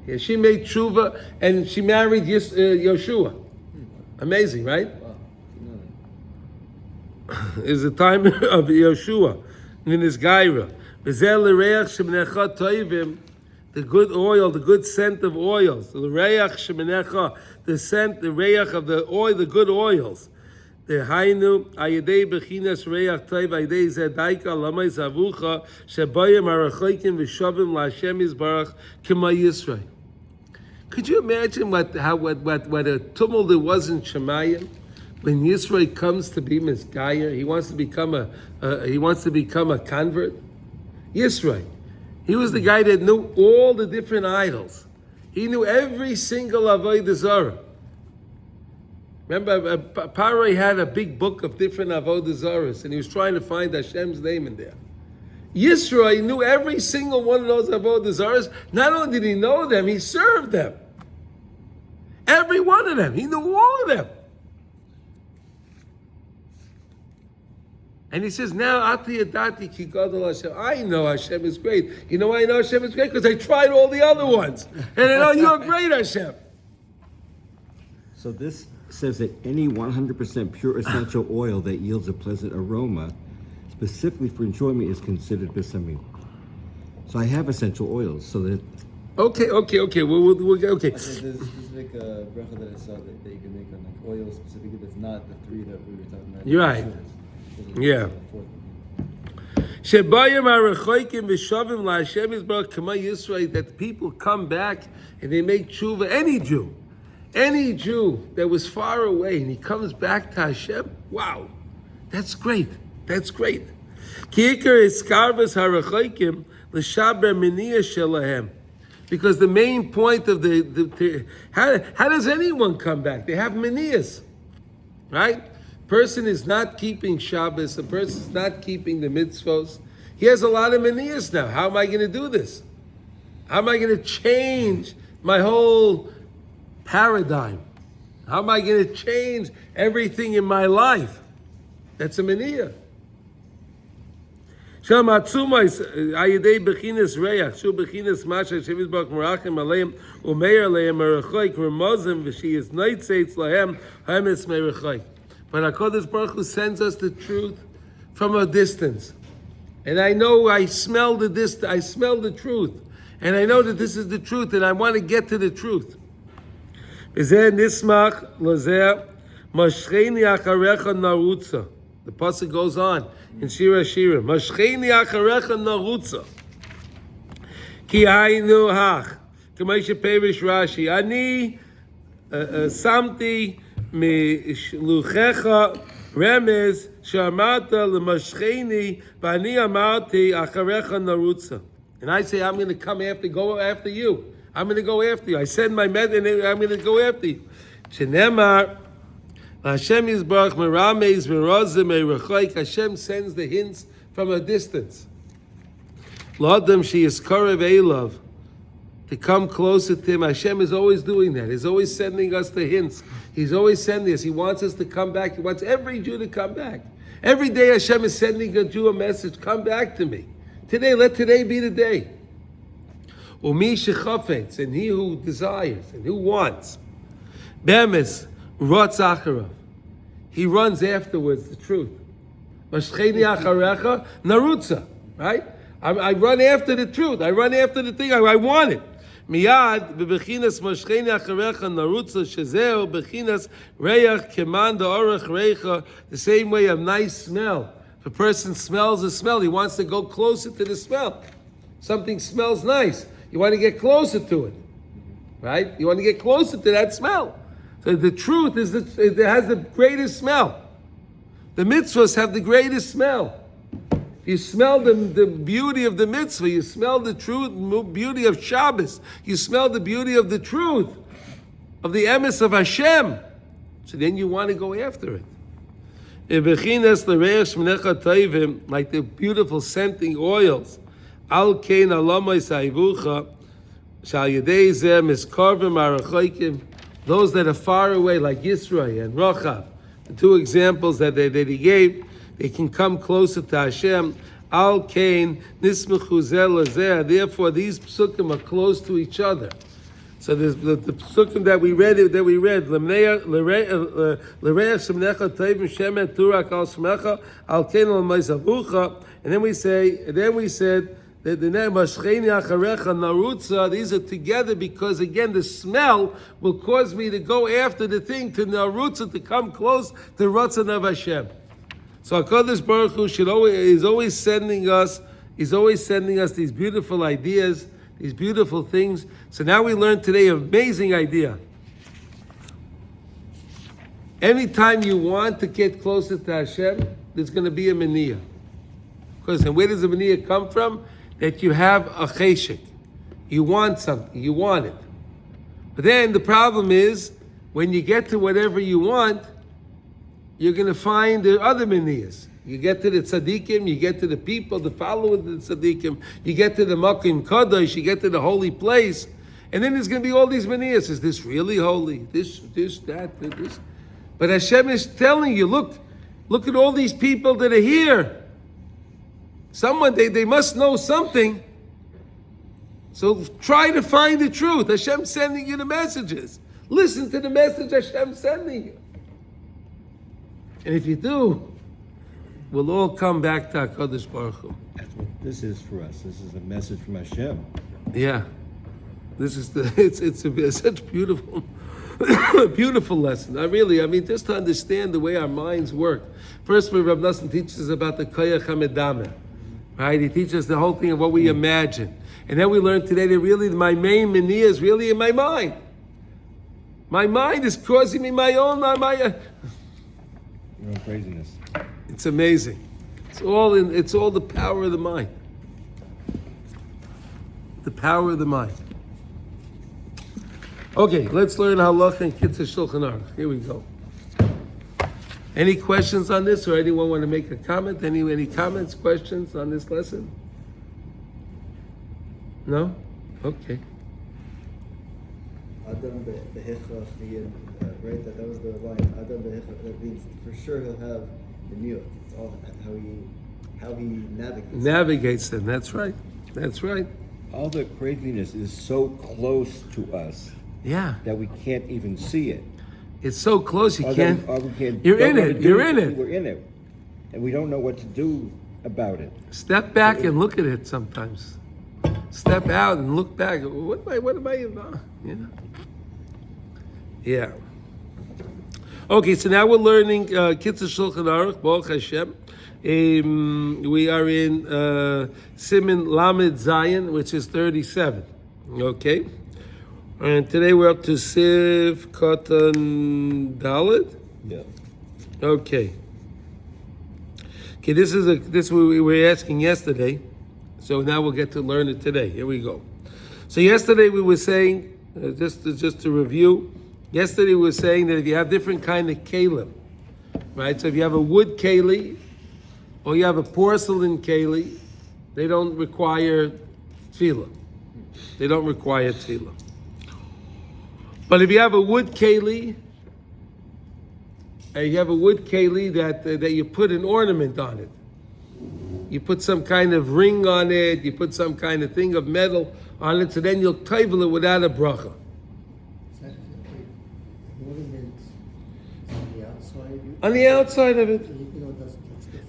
Yeah, she made tshuva, and she married Yeshua. Amazing, right? Is the time of Yeshua in his Gaira. The good oil, the good scent of oils. The scent, the reach of the oil, the good oils. The Hainu Ayadei Bechinas Reach Toiv Ayadei Zedaika Lamai Zavucha Shebayim Arachoikim Vishavim LaHashem Yisbarach K'ma Yisrael. Could you imagine what a tumult there was in Shemayim when Yisrael comes to be Misgayer? He wants to become a convert. Yisrael, he was the guy that knew all the different idols. He knew every single Avodah Zarah. Remember, Paroi had a big book of different Avodah Zarahs, and he was trying to find Hashem's name in there. Yisro knew every single one of those Avodah Zarahs. Not only did he know them, he served them. Every one of them. He knew all of them. And he says, now, Ati Adati Ki Gadol Hashem. I know Hashem is great. You know why I know Hashem is great? Because I tried all the other ones. And I know you're great, Hashem. So this says that any 100% pure essential oil that yields a pleasant aroma, specifically for enjoyment, is considered besamim. So I have essential oils, so that... Okay. Okay. There's a specific bracha that I saw that you can make on like oil specifically that's not the three that we were talking about. You're right. Yeah. Shebayim Arachoikim Vishavim LaHashem Yisbarach K'ma Yisrael, that people come back and they make tshuva. Any Jew that was far away and he comes back to Hashem, wow, that's great. That's great. Because the main point of how does anyone come back? They have meniyas, right? Person is not keeping Shabbos. A person is not keeping the mitzvos. He has a lot of meniyas now. How am I going to do this? How am I going to change my whole paradigm? How am I going to change everything in my life? That's a meniyah. Sham Atzuma is Ayidei Bechinas Reach, Shu Bechinas Masha Shevis Bach Merachim Aleim Umeir Aleim Merachoik Remozim V'Shi is Neitzeitz Lahem Haemes Merachoik. But HaKadosh Baruch Hu sends us the truth from a distance. And I know I smell the truth. And I know that this is the truth, and I want to get to the truth. The pasuk goes on in Shira Shira. Mashcheni acharecha narutza. Ki hainu hach. K'may sheperish Rashi. Ani samti mishluchecha remez she'amarta l'mashcheni v'ani amarti acharecha narutza. And I say, I'm going to go after you. I'm going to go after you. I send my men and I'm going to go after you. Shenemar, Hashem Yisbarach Meramez Merazim Meirachoik. Hashem sends the hints from a distance. L'adam she is karev elav, to come closer to him. Hashem is always doing that. He's always sending us the hints. He's always sending us. He wants us to come back. He wants every Jew to come back. Every day Hashem is sending a Jew a message. Come back to me. Today, let today be the day. Umi shechafetz, and he who desires and who wants. Be'emes rotz acharav, he runs afterwards the truth. Mashcheni acharecha narutza, right? I run after the truth. I run after the thing. I want it. Miyad bebechinas moshcheni acharecha narutza shezeo bechinas reach keman da'orach reicha. The same way, a nice smell. If a person smells a smell, he wants to go closer to the smell. Something smells nice. You want to get closer to it, right? You want to get closer to that smell. So the truth is that it has the greatest smell. The mitzvahs have the greatest smell. You smell the beauty of the mitzvah. You smell the truth, beauty of Shabbos. You smell the beauty of the truth, of the emes of Hashem. So then you want to go after it. Like the beautiful scenting oils. Al kein alamai saivucha, shal yedei zeh miskarvim arachoikim. Those that are far away, like Yisrael and Rochav, the two examples that he gave, they can come closer to Hashem. Al kain nismechu zeh lazeh. Therefore, these psukim are close to each other. So the psukim that we read, l'reach shemnecha tovim shemet turak al shmecha al kain al meisavucha. And then we said that the name Moshcheni acharecha narutza, these are together because again the smell will cause me to go after the thing, to narutza, to come close to Ratzon of Hashem. So HaKadosh Baruch Hu is always sending us these beautiful ideas, these beautiful things. So now we learned today an amazing idea. Anytime you want to get closer to Hashem, there's going to be a maniyah. Because and where does the maniyah come from? That you have a cheshek. You want something, you want it. But then the problem is, when you get to whatever you want, you're going to find the other maniyas. You get to the tzaddikim, you get to the people, the followers of the tzaddikim, you get to the makim kadosh, you get to the holy place, and then there's going to be all these maniyas. Is this really holy? This, that, this. But Hashem is telling you, look at all these people that are here. Someone, they must know something. So try to find the truth. Hashem's sending you the messages. Listen to the message Hashem's sending you. And if you do, we'll all come back to HaKadosh Baruch Hu. That's what this is for us. This is a message from Hashem. Yeah. This is such beautiful, beautiful lesson. I mean, just to understand the way our minds work. First, Rav Nassim teaches us about the Koyach HaMedameh. Right? He teaches us the whole thing of what we imagine. And then we learned today that really my main maniyah is really in my mind. My mind is causing me my own Your own craziness. It's amazing. It's all the power of the mind. The power of the mind. Okay, let's learn halacha and Kitzur Shulchan Aruch. Here we go. Any questions on this, or anyone want to make a comment? Any comments, questions on this lesson? No? Okay. Adam be'echach, right? That was the line. Adam be'echach. That means for sure he'll have the miyot. It's all how he navigates. Navigates them. That's right. That's right. All the craziness is so close to us. Yeah. That we can't even see it. It's so close you can't. You're in it. You're in it. We're in it, and we don't know what to do about it. Step back and look at it sometimes. Step out and look back. What am I about? Yeah. Okay, so now we're learning Kitzur Shulchan Aruch, Baruch Hashem. We are in Siman Lamed Zayin, which is 37. Okay? And today we're up to Siv Katan Dalet. Yeah. Okay. Okay, this we were asking yesterday, so now we'll get to learn it today. Here we go. So yesterday we were saying, just to review, yesterday we were saying that if you have different kind of kalim, right? So if you have a wood keli or you have a porcelain keli, they don't require tefillah. They don't require tefillah. But if you have a wood keli, and you have a wood keli that you put an ornament on it, you put some kind of ring on it, you put some kind of thing of metal on it, so then you'll tovel it without a bracha. On the outside of it.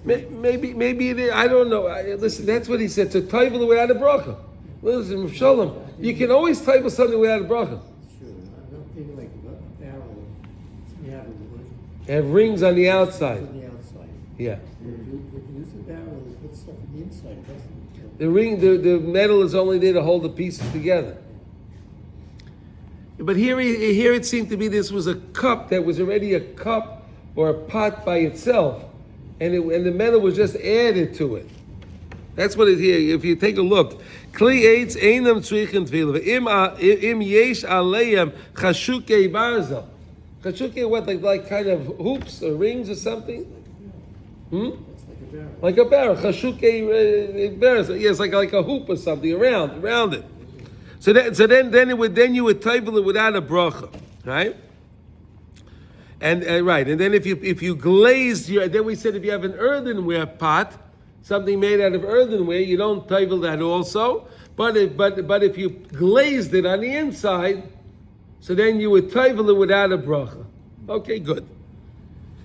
Maybe it is, I don't know. Listen, that's what he said. So tovel it without a bracha. Listen, Shalom, you can always type of something without a bracha. Sure, I'm thinking like a barrel. You have a wood It have rings on the outside. on the outside. Yeah. If you use a barrel, you put stuff on the inside. It doesn't. The ring, the metal is only there to hold the pieces together. But here it seemed to be this was a cup that was already a cup or a pot by itself, and the metal was just added to it. That's what it here. If you take a look, kli eitz einam tzrichen tefillah. Im yesh aleim chashukei barzel. Chashukei, what, like kind of hoops or rings or something? It's like a barrel. Like a barrel. Chashukei barzel. Yes, like a hoop or something around it. So then you would table it without a bracha, right? And right, and then if you glaze then we said if you have an earthenware pot, something made out of earthenware, you don't table that also. But if you glazed it on the inside, so then you would table it without a bracha. Okay, good.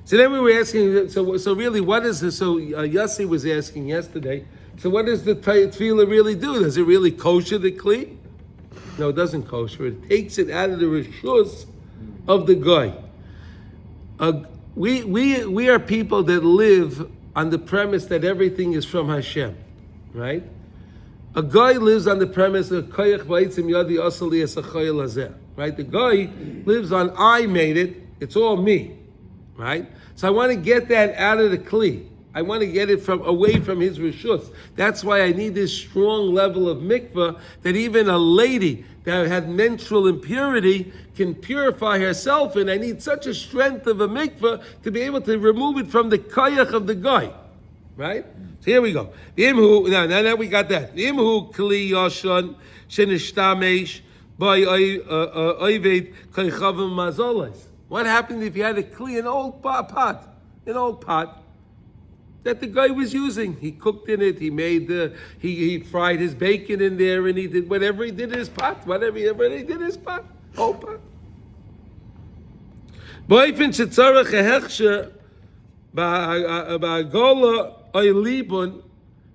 So then we were asking. So really, what is this? So Yossi was asking yesterday. So what does the tefillah really do? Does it really kosher the kli? No, it doesn't kosher. It takes it out of the rishus of the guy. We are people that live on the premise that everything is from Hashem, right? A guy lives on the premise of koyach ba'etzim yadi asali esachayil hazeh, right? The guy lives on I made it. It's all me, right? So I want to get that out of the kli. I want to get it away from his rishus. That's why I need this strong level of mikvah that even a lady that had menstrual impurity can purify herself, and I need such a strength of a mikvah to be able to remove it from the koyach of the guy, right? So here we go. Now we got that. Imhu kli yashon shenishtamesh by oived koychavim mazoles. What happened if you had a kli, an old pot that the guy was using? He cooked in it. He made he fried his bacon in there, and he did whatever he did in his pot. Whatever he did in his pot, old pot. Boifin shetzarach hehechsher ba'agola oy libun.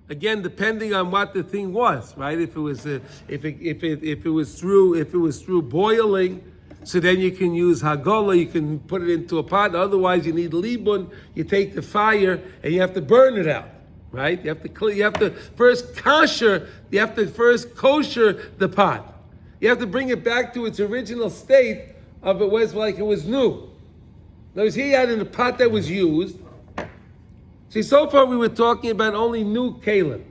Again, depending on what the thing was, right? If it was through boiling, so then you can use hagola, you can put it into a pot. Otherwise, you need libun. You take the fire and you have to burn it out, right? You have to first kosher the pot. You have to bring it back to its original state of it was like it was new. Now, here you had in a pot that was used. See, so far we were talking about only new kalim,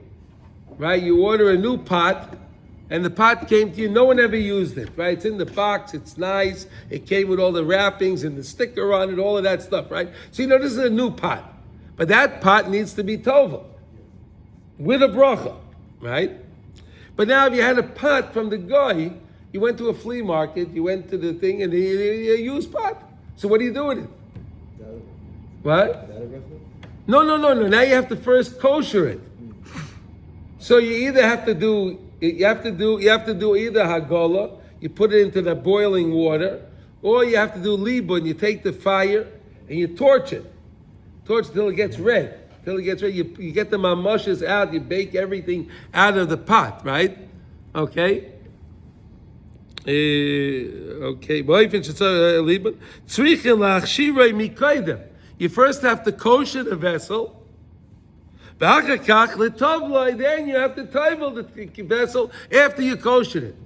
right? You order a new pot, and the pot came to you, no one ever used it, right? It's in the box, it's nice, it came with all the wrappings and the sticker on it, all of that stuff, right? So this is a new pot. But that pot needs to be tovel, with a bracha, right? But now if you had a pot from the guy, you went to a flea market, you went to the thing, and you used pot. So what do you do with it? What? No. Now you have to first kosher it. So you either have to do either hagola, you put it into the boiling water, or you have to do libun. You take the fire and you torch it till it gets red. You get the mamashes out. You bake everything out of the pot, right? Okay. You first have to kosher the vessel. Then you have to tovel the vessel after you kosher it.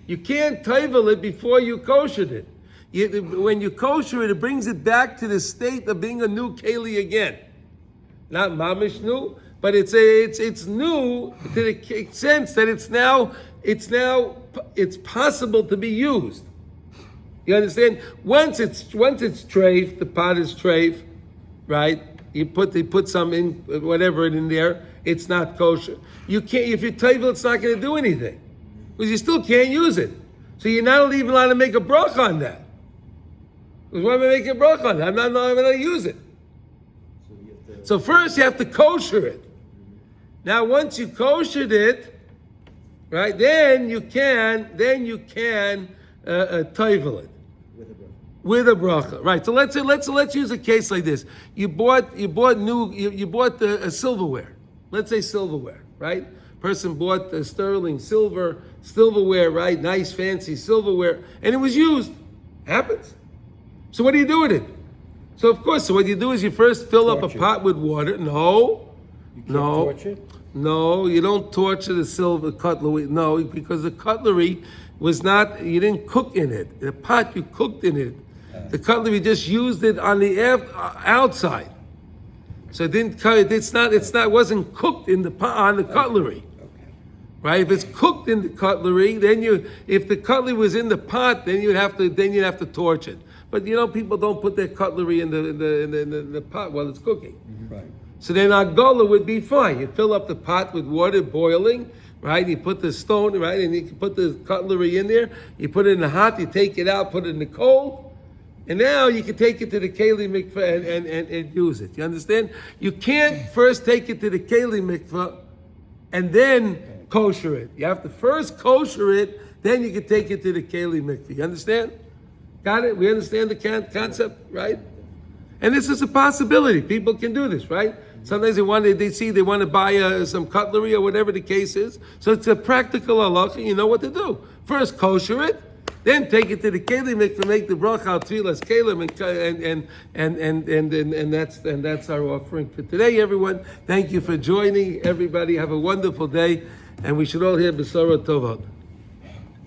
You can't tovel it before you kosher it. When you kosher it, it brings it back to the state of being a new keli again. Not mamish new, but it's new to the sense that it's possible to be used. You understand? Once it's treif, the pot is treif, right? They put some in, whatever in there. It's not kosher. You can't, if you tovel, it's not going to do anything because you still can't use it. So you're not even allowed to make a bracha on that. Because why am I making a bracha on that? I'm not allowed to use it. So first you have to kosher it. Now once you koshered it, right? Then you can tovel it. With a bracha, right? So let's use a case like this. You bought a silverware. Let's say silverware, right? Person bought the sterling silverware, right? Nice, fancy silverware, and it was used. Happens. So what do you do with it? So of course, so what you do is you first fill up a Torch it. pot with water. No, You can't no, torch it? no. You don't torture the silver cutlery. No, because the cutlery was not. You didn't cook in it. The pot you cooked in it. The cutlery just used it on the outside. So it didn't. It's not. It wasn't cooked in the pot on the cutlery. Okay. Right? If it's cooked in the cutlery, then if the cutlery was in the pot, then you'd have to torch it. But people don't put their cutlery in the pot while it's cooking. Right. So then Agola would be fine. You fill up the pot with water boiling, right? You put the stone, right, and you can put the cutlery in there. You put it in the hot. You take it out, put it in the cold, and now you can take it to the keli mikveh and use it. You understand? You can't first take it to the keli mikveh and then kosher it. You have to first kosher it, then you can take it to the keli mikveh. You understand? Got it? We understand the concept, right? And this is a possibility. People can do this, right? Sometimes they want to buy some cutlery or whatever the case is. So it's a practical halacha. You know what to do. First kosher it, then take it to the kelim mikveh, make the bracha al tefillas kelim, and that's our offering for today, everyone. Thank you for joining. Everybody have a wonderful day, and we should all hear B'sara Tovot.